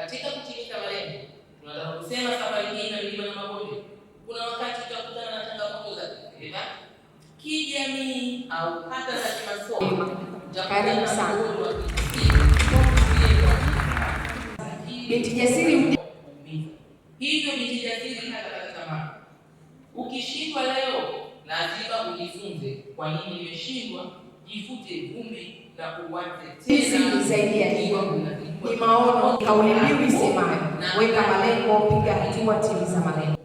katika kutimiza malengo. Tunataka kusema safari hii na milima na mabonde, kuna wakati tutakutana na changamoto za kifedha, kijamii au hata za kimasomo. Karibu sana Binti Jasiri. Hivyo binti jasiri hata tamaa. Ukishindwa leo, lazima ujifunze kwa nini nimeshindwa. Jifute vumbi na uanze tena zaidi ya hiyo. Ni maono, kauli mbiu isemayo weka malengo, piga hatua, timiza malengo.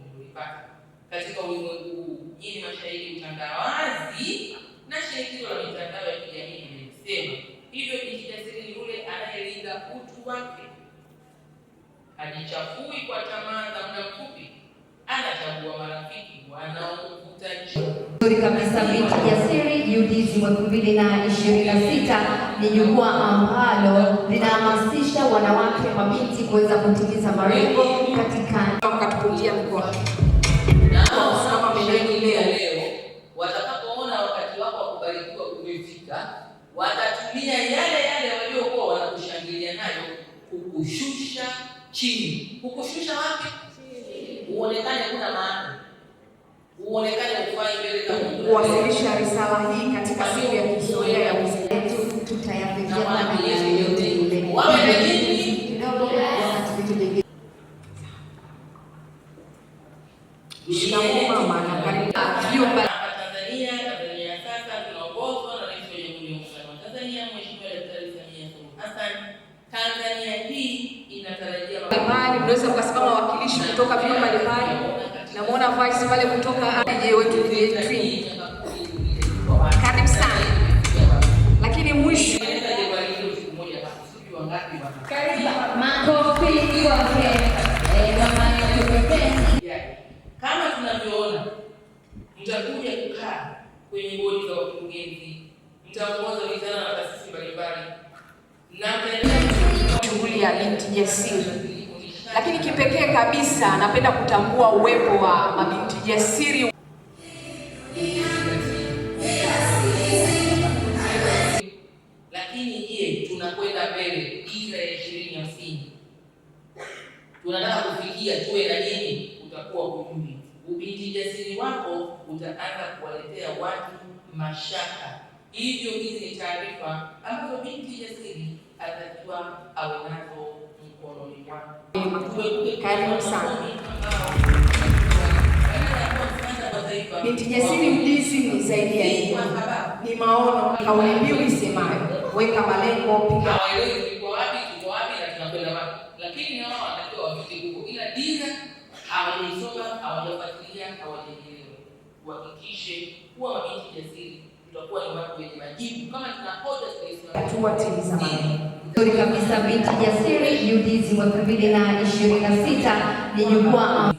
Katika ulimwengu huu, ili mashahidi utandawazi na shirikisho la mitandao ya kijamii limesema hivyo, binti jasiri ni yule anayelinda utu wake, hajichafui kwa tamaa za muda mfupi, anachagua marafiki wanaomvuta njia. Nzuri kabisa. Binti Jasiri UDSM 2026 ni jukwaa ambalo linahamasisha wanawake mabinti kuweza kutimiza malengo katika wakatupungia mkoa. Kama mbeleni leo watakapoona wakati wako wa kubarikiwa umefika, watatumia yale waliokuwa wanakushangilia nayo kukushusha chini. Kukushusha wapi? Uonekane kuna maana, uonekane ufai mbele za Mungu. Kuwasilisha risala hii katika siku ya historia ya uzalendo, tutayafikia na yote yule. Wawe na nini kidogo wakati vitu vingine. Mama na karibu Tanzania sasa tunaongozwa na Rais wa Jamhuri ya Muungano wa Tanzania Mheshimiwa Daktari Samia Suluhu Hassan. Tanzania hii inatarajia mbalimbali, mnaweza kusimama wawakilishi kutoka vyuo mbalimbali. Namuona vice pale kutoka aje wetu Dream. Karibu sana. Lakini mwisho makofi kwake mama yetu mpenzi. Kama tunavyoona, mtakuja kukaa kwenye bodi za wakurugenzi, mtaongoza wizara na taasisi mbalimbali, na shughuli ya Binti Jasiri. Lakini kipekee kabisa napenda kutambua uwepo wa mabinti jasiri. Lakini je, tunakwenda mbele dira ya 2050. Tunataka kufikia tuwe na nini? Utakuwa hujui. Ubinti jasiri wako utaanza kuwaletea watu mashaka. Hivyo hizi ni taarifa ambazo binti jasiri atakiwa awe nazo mkononi mwake. Karibu sana. Binti Jasiri UDSM ni zaidi ya hiyo. Ni maono, kauli mbiu isemayo weka malengo, piga hawaelewi tuko wapi na tunakwenda wapi. Lakini hao wanatakiwa wafike huko, ila dira hawajaisoma, hawajafuatilia, hawajaelewa. Uhakikishe kuwa mabinti jasiri tutakuwa ni watu wenye majibu kama tunahoja hatua timiza malengo. Nzuri kabisa. Binti Jasiri UDSM 2026 ni jukwaa